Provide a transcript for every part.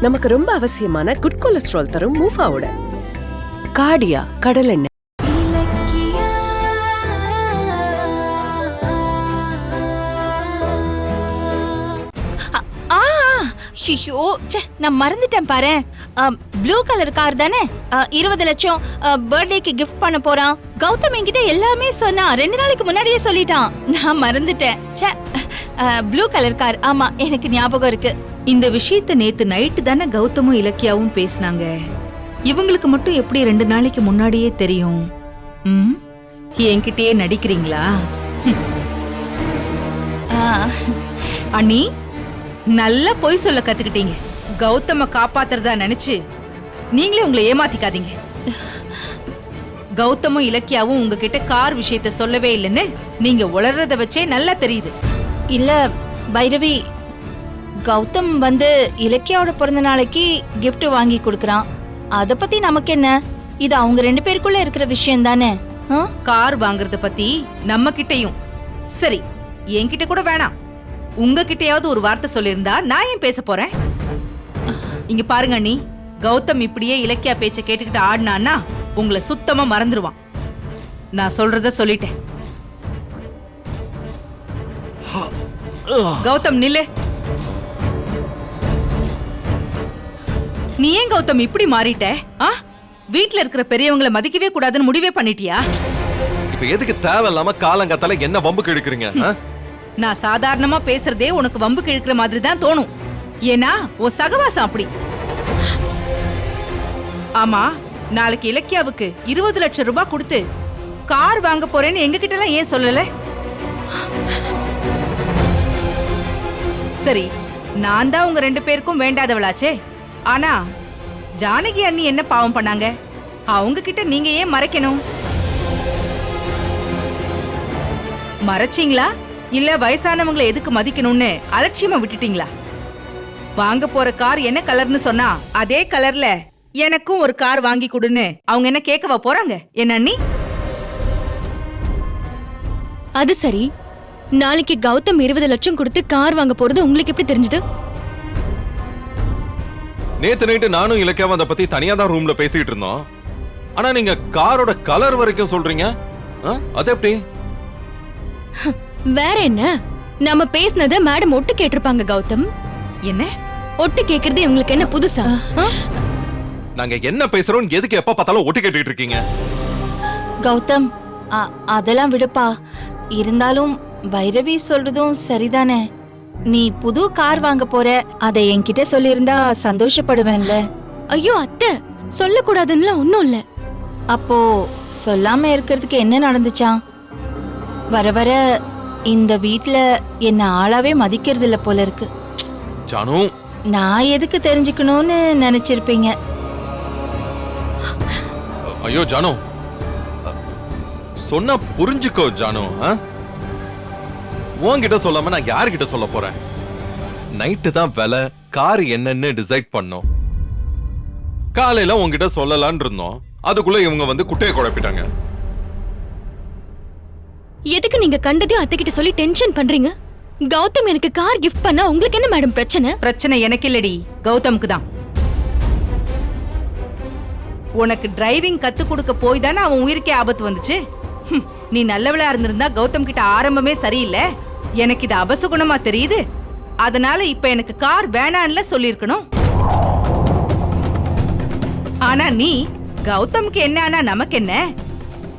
நமக்கு ரொம்ப அவசியமான குட் கொலஸ்ட்ரால் தரும் மூஃபாவோட கார்டியா கடலெண்ணெய். ஐயோ, நான் மறந்துட்டேன் பாரு. ப்ளூ கலர் கார் தானே, 20 லட்சம் பர்த்டேக்கு கிஃப்ட் பண்ண போறான். கௌதம் என்கிட்ட எல்லாமே சொன்னா, 2 நாளைக்கு முன்னாடியே சொல்லிட்டான். நான் மறந்துட்டேன். ப்ளூ கலர் கார், ஆமா எனக்கு ஞாபகம் இருக்கு. இந்த விஷயத்தை நேத்து நைட்டு தானே கௌதமும் இலக்கியாவும் பேசினாங்க. இவங்களுக்கு மட்டும் எப்படி 2 நாளைக்கு முன்னாடியே தெரியும்? என்கிட்டயே நடிக்கிறீங்களா? அண்ணி, நல்லா பொய் சொல்ல கத்துக்கிட்டீங்க. கௌதம காப்பாத்துறதா நினைச்சு நீங்களே உங்களை ஏமாத்திக்காதீங்க. கௌதமும் இலக்கியாவும் உங்ககிட்ட கார் விஷயத்த சொல்லவே இல்லைன்னு நீங்க உளறத வச்சே நல்லா தெரியுது. இல்ல பைரவி, கௌதம் வந்து இலக்கியாவோட பிறந்த நாளைக்கு கிஃப்ட் வாங்கி கொடுக்கறான். அத பத்தி நமக்கு என்ன? இது அவங்க 2 பேருக்குள்ள இருக்கிற விஷயம் தானே. கார் வாங்குறத பத்தி நம்ம கிட்டயும் சரி, என்கிட்ட கூட வேணாம், உங்ககிட்டயாவது ஒரு வார்த்தை சொல்லிருந்தா நான் ஏன் பேச போறேன்? இங்க பாருங்க அண்ணி, கௌதம் இப்படியே இலக்கியா பேச்ச கேட்டுக்கிட்டு ஆடினான்னா உங்களை சுத்தமா மறந்துருவான். நான் சொல்றத சொல்லிட்டேன். கௌதம் நில்லு. நீ ஏன் கௌதம் இப்படி மாறிட்ட? வீட்ல இருக்கிற பெரியவங்களை மதிக்கவே கூடாதுன்னு முடிவே பண்ணிட்டியா? இப்ப எதுக்கு தேவையில்லாம காலங்காத்தால என்ன வம்பு கிழக்குறீங்க? நான் சாதாரணமா பேசுறதே உனக்கு வம்பு கிழக்குற மாதிரி தான் தோணும். ஏன்னா உன் சகவாசம் அப்படி. ஆமா, நாளைக்கு இலக்கியாவுக்கு 20 லட்சம் ரூபாய் கொடுத்து கார் வாங்க போறேன்னு எங்க கிட்ட எல்லாம் ஏன் சொல்லல? சரி, நான் தான் உங்க 2 பேருக்கும் வேண்டாதவளாச்சே. ஆனா ஜானகி அண்ணி என்ன பாவம் பண்ணாங்க? அவங்க கிட்ட நீங்க ஏன் மறைக்கணும்? மறைச்சீங்களா இல்ல வயசானவங்களை எதுக்கு மதிக்கணும்னு அலட்சியமா விட்டுட்டீங்களா? வாங்க போற கார் என்ன கலர்னு சொன்னா அதே கலர்ல எனக்கும் ஒரு கார் வாங்கி கொடுன்னு அவங்க என்ன கேட்கவா போறாங்க? என்ன அண்ணி? அது சரி, நாளைக்கு கௌதம் 20 லட்சம் கொடுத்து கார் வாங்க போறது உங்களுக்கு எப்படி தெரிஞ்சது? நேத்து நைட்டு நானும் இலக்கியாவும் அதை பத்தி தனியா தான் ரூம்ல பேசிட்டு இருந்தோம். ஆனா நீங்க காரோட கலர் வரைக்கும் சொல்றீங்க, அது எப்படி? வேற என்ன, நம்ம பேசினத மேடம் ஒட்டு கேட்டிருப்பாங்க. கௌதம் என்ன ஒட்டு கேக்குறது உங்களுக்கு என்ன புதுசா? நாங்க என்ன பேசுறோம், எதுக்கு எப்ப பார்த்தாலும் ஒட்டு கேட்டுட்டு இருக்கீங்க? கௌதம், அதெல்லாம் விடுப்பா. இருந்தாலும் பைரவி சொல்றதும் சரிதானே. நீ புது கார் வாங்க போற, அதை என்கிட்ட சொல்லியிருந்தா சந்தோஷப்படுவேன்ல. ஐயோ அத்தை, சொல்லக்கூடாதுன்னு ஒன்னும் இல்ல. அப்போ சொல்லாம இருக்கிறதுக்கு என்ன நடந்துச்சா? வர வர இந்த வீட்ல என்ன ஆளாவே மதிக்கிறது இல்ல போல இருக்கு. ஜானு, நான் எதுக்கு தெரிஞ்சுக்கணும்னு நினைச்சிருப்பீங்க. ஐயோ ஜானு, சொன்னா புரிஞ்சுக்கோ ஜானு. உன்கிட்ட சொல்லாம நான் யார்கிட்ட சொல்ல போறேன்? நைட்டு தான் விலை கார் என்னன்னு டிசைட் பண்ணோம். காலையில உன்கிட்ட சொல்லலான் இருந்தோம், அதுக்குள்ள இவங்க வந்து குட்டையை குழப்பிட்டாங்க. எதுக்கு நீங்க கண்டதையும் அத்தை கிட்ட சொல்லி டென்ஷன் பண்றீங்க? கௌதம் எனக்கு கார் கிஃப்ட் பண்ணா உங்களுக்கு என்ன மேடம் பிரச்சனை? பிரச்சனை எனக்கு இல்லடி, கௌதமுக்கு தான். உனக்கு டிரைவிங் கத்து கொடுக்க போய் தானே அவன் உயிருக்கே ஆபத்து வந்துச்சு. நீ நல்லவளா இருந்திருந்தா கௌதம் கிட்ட ஆரம்பமே சரியில்லை. எனக்கு இது அபசகுணமா தெரியுது. அதனால இப்ப எனக்கு கார் வேணான்ல சொல்லிருக்கணும். ஆனா நீ கௌதம்க்கு என்ன ஆனா நமக்கு என்ன,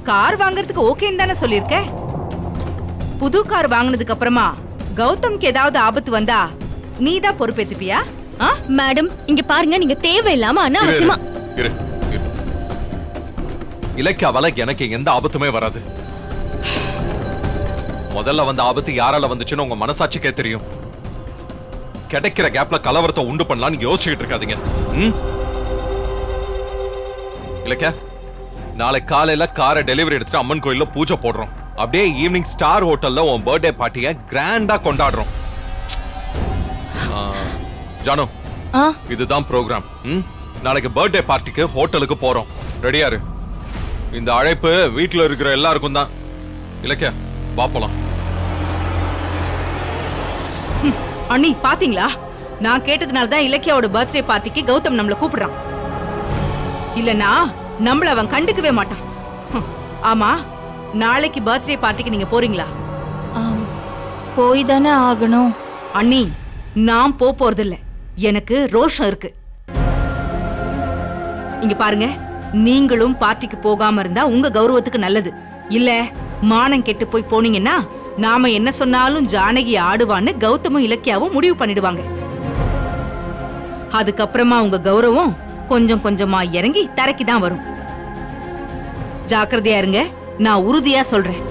கார் வாங்குறதுக்கு ஓகேன்னு தானே சொல்லிருக்க. புது கார் வாங்கினதுக்கு அப்புறமா கௌதம்க்கு ஏதாவது ஆபத்து வந்தா நீ தான் பொறுப்பேத்துப்பியா? மேடம் இங்க பாருங்க, நீங்க தேவையில்லாம அனாவசியமா. இலக்கியாவால எனக்கு எந்த ஆபத்துமே வராது. முதல்ல வந்த ஆபத்து யாரால வந்துச்சுன்னு உங்க மனசாட்சிக்கே தெரியும். கிடைக்கிற கேப்ல கலவரத்தை உண்டு பண்ணலாம்னு யோசிச்சுட்டு இருக்காதீங்க. இலக்கியா, நாளை காலையில காரை டெலிவரி எடுத்துட்டு அம்மன் கோயில்ல பூஜை போடுறோம். அப்படியே ஈவினிங் ஸ்டார் ஹோட்டல்ல உன் பர்த்டே பார்ட்டிய கிராண்டா கொண்டாடுறோம். ஜானு, இதுதான் ப்ரோக்ராம். நாளைக்கு பர்த்டே பார்ட்டிக்கு ஹோட்டலுக்கு போறோம். ரெடியா இரு. இந்த அழைப்பு வீட்டுல இருக்கிற எல்லாருக்கும் தான். இலக்கியா, வா போலாம். அண்ணி பாத்தீங்களா, நான் கேட்டதுனால தான் இலக்கியாவோட பர்த்டே பார்ட்டிக்கு கௌதம் நம்மள கூப்பிடுறான். இல்லனா நம்மள அவன் கண்டுக்கவே மாட்டான். ஆமா, நாளைக்கு பர்த்டே பார்ட்டிக்கு நீங்க போறீங்களா? போய் தானே ஆகணும். அண்ணி, நான் போறதில்ல. எனக்கு ரோஷம் இருக்கு. இங்க பாருங்க, நீங்களும் பார்ட்டிக்கு போகாம இருந்தா உங்க கௌரவத்துக்கு நல்லது. இல்ல மானம் கெட்டு போய் போனீங்கன்னா நாம என்ன சொன்னாலும் ஜானகி ஆடுவான்னு கௌதமும் இலக்கியாவும் முடிவு பண்ணிடுவாங்க. அதுக்கப்புறமா உங்க கௌரவம் கொஞ்சம் கொஞ்சமா இறங்கி தரைக்கு தான் வரும். ஜாக்கிரதையா இருங்க. நான் உறுதியா சொல்றேன்,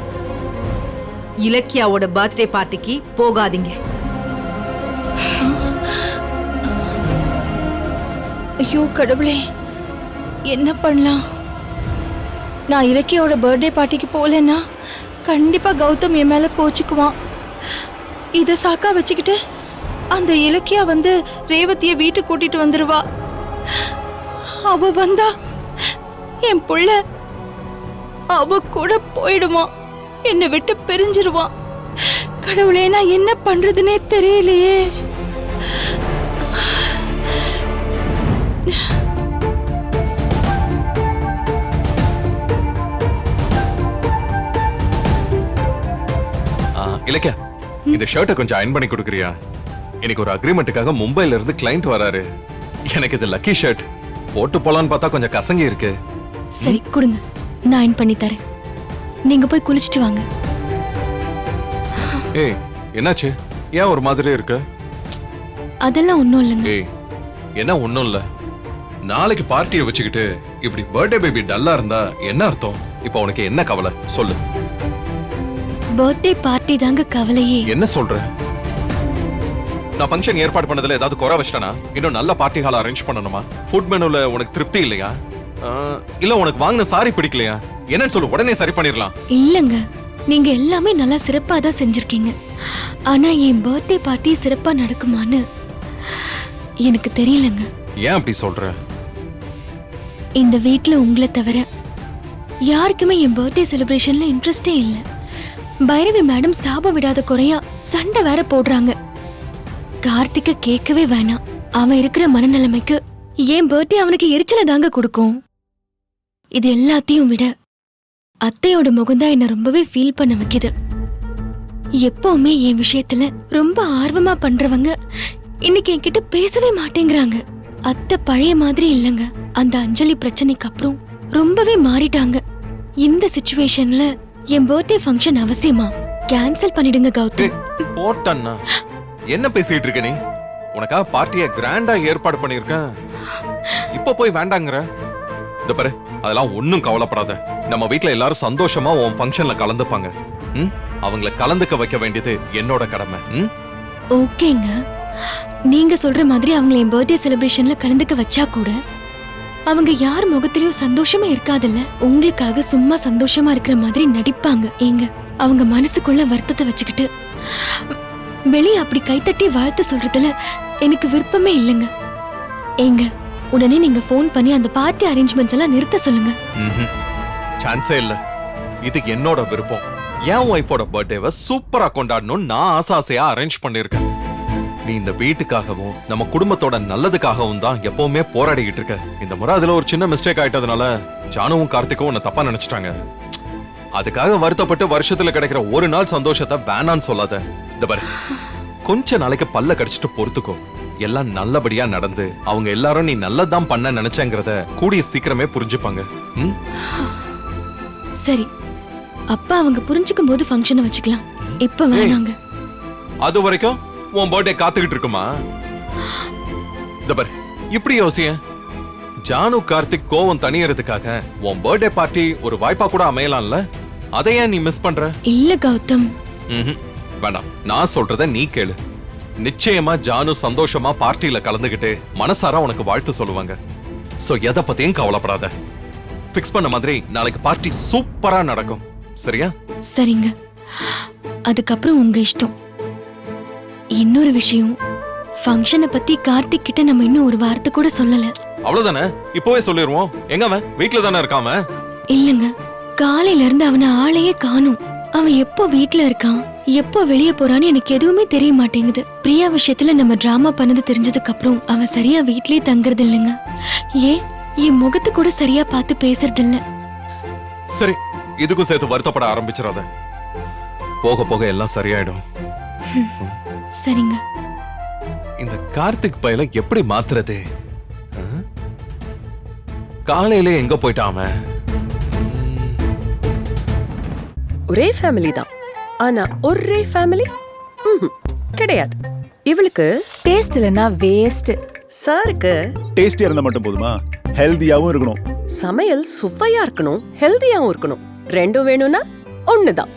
இலக்கியாவோட பர்த்டே பார்ட்டிக்கு போகாதீங்க. ஐயோ கடவுளே, என்ன பண்ணலாம்? நான் இலக்கியாவோட பர்த்டே பார்ட்டிக்கு போகலன்னா கண்டிப்பா கௌதம் என் மேல கோச்சுக்குவான். இத சாக்கா வச்சுக்கிட்டு அந்த இலக்கியா வந்து ரேவதிய வீட்டுக்கு கூட்டிட்டு வந்துருவா. அவ வந்தா என் புள்ள அவ கூட போயிடுமா, என்னை விட்டு பிரிஞ்சிருவான். கடவுளே, நான் என்ன பண்றதுன்னே தெரியலையே. இலக்கியா, இந்த ஷர்ட்டை கொஞ்சம் அயன் பண்ணி கொடுக்குறியா? எனக்கு ஒரு அக்ரிமெண்ட்டுக்காக மும்பைல இருந்து கிளைண்ட் வராரு. எனக்கு இது லக்கி ஷர்ட் போட்டு போலான்னு பார்த்தா கொஞ்சம் கசங்கி இருக்கு. சரி கொடுங்க, நான் அயன் பண்ணி தரேன். நீங்க போய் குளிச்சிட்டு வாங்க. ஏய், என்னாச்சு? ஏன் ஒரு மாதிரி இருக்கு? அதெல்லாம் ஒண்ணும் இல்லைங்க. ஏய், என்ன ஒண்ணும் இல்ல. நாளைக்கு பார்ட்டியை வச்சுக்கிட்டு இப்படி பர்த்டே பேபி டல்லா இருந்தா என்ன அர்த்தம்? இப்போ உனக்கு என்ன கவலை சொல்லு. பர்த்டே பார்ட்டி தாங்க கவலையே. என்ன சொல்ற? நான் ஃபங்க்ஷன் ஏற்பாடு பண்ணதுல ஏதாவது குறை வச்சிட்டனா? இன்னும் நல்ல பார்ட்டி ஹால் அரேஞ்ச் பண்ணணுமா? ஃபுட் மெனுல உனக்கு திருப்தி இல்லையா? இல்ல உனக்கு வாங்கின சாரி பிடிக்கலையா? என்னன்னு சொல்லு, உடனே சரி பண்ணிரலாம். இல்லங்க, நீங்க எல்லாமே நல்லா சிறப்பா தான் செஞ்சிருக்கீங்க. ஆனா என் பர்த்டே பார்ட்டி சிறப்பா நடக்குமான்னு எனக்கு தெரியலங்க. ஏன் அப்படி சொல்ற? இந்த வீட்ல உங்களை தவிர யாருக்குமே என் பர்த்டே செலிப்ரேஷன்ல இன்ட்ரெஸ்டே இல்ல. பைரவி மேடம் சாப விடாத குறையா சண்டை வேற போடுறாங்க. கார்த்திக்க கேட்கவே வேணாம். அவன் இருக்கிற மனநிலைமைக்கு என் பர்த்டே அவனுக்கு எரிச்சல தாங்க கொடுக்கும். இது எல்லாத்தையும் விட அத்தையோட முகம்தான் என்ன ரொம்பவே ஃபீல் பண்ண வைக்குது. எப்பவுமே என் விஷயத்துல ரொம்ப ஆர்வமா பண்றவங்க இன்னைக்கு என்கிட்ட பேசவே மாட்டேங்கிறாங்க. அத்தை பழைய மாதிரி இல்லங்க. அந்த அஞ்சலி பிரச்சனைக்கு அப்புறம் ரொம்பவே மாறிட்டாங்க. இந்த சிச்சுவேஷன்ல என் பர்த்டே ஃபங்க்ஷன் அவசியமா? கேன்சல் பண்ணிடுங்க கௌதம். போட்டன்னா என்ன பேசிட்டு இருக்க நீ? உனக்காக பார்ட்டியை கிராண்டா ஏற்பாடு பண்ணிருக்கேன், இப்ப போய் வேண்டாங்கற? இந்த பாரு, அதெல்லாம் ஒண்ணும் கவலைப்படாத. நம்ம வீட்ல எல்லாரும் சந்தோஷமா உன் ஃபங்க்ஷன்ல கலந்துப்பாங்க. அவங்கள கலந்துக்க வைக்க வேண்டியது என்னோட கடமை. ஓகேங்க, நீங்க சொல்ற மாதிரி அவங்கள என் பர்த்டே செலிப்ரேஷன்ல கலந்துக்க வச்சா கூட அவங்க யார் முகத்திலயும் சந்தோஷமா இருக்காதுல்ல. உங்களுக்காக சும்மா சந்தோஷமா இருக்கிற மாதிரி நடிப்பாங்க. ஏங்க, அவங்க மனசுக்குள்ள வருத்தத்தை வச்சுக்கிட்டு வெளியே அப்படி கைத்தட்டி வாழ்த்து சொல்றதுல எனக்கு விருப்பமே இல்லைங்க. ஏங்க, உடனே நீங்க போன் பண்ணி அந்த பார்ட்டி அரேஞ்ச்மெண்ட்ஸ் எல்லாம் நிறுத்த சொல்லுங்க. சான்ஸே இல்ல. இது என்னோட விருப்பம். என் ஒய்ஃபோட பர்த்டேவை சூப்பரா கொண்டாடணும்னு நான் ஆசையா அரேஞ்ச் பண்ணிருக்கேன். நீ இந்த வீட்டுக்காகவும் நம்ம குடும்பத்தோட நல்லதுக்காகவும் தான் எப்பவுமே போராடிக்கிட்டு இருக்க. இந்த முறை அதுல ஒரு சின்ன மிஸ்டேக் ஆயிட்டதுனால ஜானுவும் கார்த்திக்கும் உன்னை தப்பா நினைச்சிட்டாங்க. அதுக்காக வருத்தப்பட்டு வருஷத்துல கிடைக்கிற ஒரு நாள் சந்தோஷத்தை வேணான்னு சொல்லாத. இந்த பாரு, கொஞ்ச நாளைக்கு பல்ல கடிச்சிட்டு பொறுத்துக்கோ. எல்லாம் நல்லபடியா நடந்து அவங்க எல்லாரும் நீ நல்லதான் பண்ண நினைச்சேங்கிறத கூடிய சீக்கிரமே புரிஞ்சுப்பாங்க. சரி, அப்பா அவங்க புரிஞ்சுக்கும் போது ஃபங்க்ஷனை வச்சுக்கலாம். இப்ப வேணாங்க. அது வரைக்கும் உன் பர்த்டே காத்துக்கிட்டு இருக்குமா? இந்த பாரு, இப்படி யோசிய. ஜானு கார்த்திக் கோவம் தனியறதுக்காக உன் பர்த்டே பார்ட்டி ஒரு வாய்ப்பா கூட அமையலாம்ல. அதை ஏன் நீ மிஸ் பண்ற? இல்ல கௌதம், வேண்டாம். நான் சொல்றத நீ கேளு. நிச்சயமா ஜானு சந்தோஷமா பார்ட்டியில கலந்துகிட்டு மனசார உனக்கு வாழ்த்து சொல்லுவாங்க. சோ எதை பத்தியும் கவலைப்படாத. பிக்ஸ் பண்ண மாதிரி நாளைக்கு பார்ட்டி சூப்பரா நடக்கும். சரியா? சரிங்க, அதுக்கப்புறம் உங்க இஷ்டம். இன்னொரு விஷயம், ஃபங்க்ஷனை பத்தி கார்த்திக் கிட்ட நம்ம இன்னும் ஒரு வார்த்தை கூட சொல்லல. அவ்வளவுதானே? இப்பவே சொல்லிடுவோம். எங்க அவன்? வீட்ல தானே இருக்காம? இல்லங்க, காலையில இருந்து அவனை ஆளையே காணும். அவன் எப்போ வீட்ல இருக்கான், எப்போ வெளியே போறான்னு எனக்கு எதுவுமே தெரிய மாட்டேங்குது. பிரியா விஷயத்துல நம்ம டிராமா பண்ணது தெரிஞ்சதுக்கு அப்புறம் அவ சரியா வீட்லயே தங்குறது இல்லைங்க. ஏன் என் முகத்தை கூட சரியா பார்த்து பேசுறது இல்ல. சரி, இதுக்கும் சேர்த்து வருத்தப்பட ஆரம்பிச்சிடாத. போக போக எல்லாம் சரியாயிடும். சரிங்க. இந்த கார்த்திக் பையல எப்படி மாத்துறது? ஆ? காலையில எங்க போயிட்டான் அவன்? ஒரே ஃபேமிலி தான், ஆனா ஒரே ஃபேமிலி கிடையாது. இவளுக்கு டேஸ்ட் இல்லனா வேஸ்ட். சாருக்கு டேஸ்டியா இருந்தா மட்டும் போதுமா? ஹெல்தியாவும் இருக்கணும். சமையல் சுவையா இருக்கணும், ஹெல்தியாவும் இருக்கணும். ரெண்டும் வேணும்னா ஒண்ணுதான்.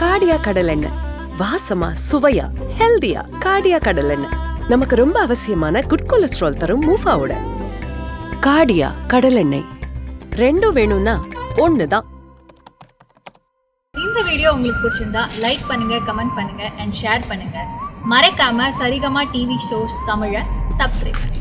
காடியா கடலெண்ணெய். வாசமா, சுவையா, ஹெல்தியா காடியா கடலெண்ணெய். நமக்கு ரொம்ப அவசியமான குட் கொலஸ்ட்ரால் தரும் மூஃபாவோட காடியா கடலெண்ணெய். ரெண்டும் வேணும்னா ஒண்ணுதான். இந்த வீடியோ உங்களுக்கு பிடிச்சிருந்தா லைக் பண்ணுங்க, கமெண்ட் பண்ணுங்க அண்ட் ஷேர் பண்ணுங்க. மறக்காம சரிகமா டிவி ஷோஸ் தமிழை சப்ஸ்கிரைப் பண்ணுங்க.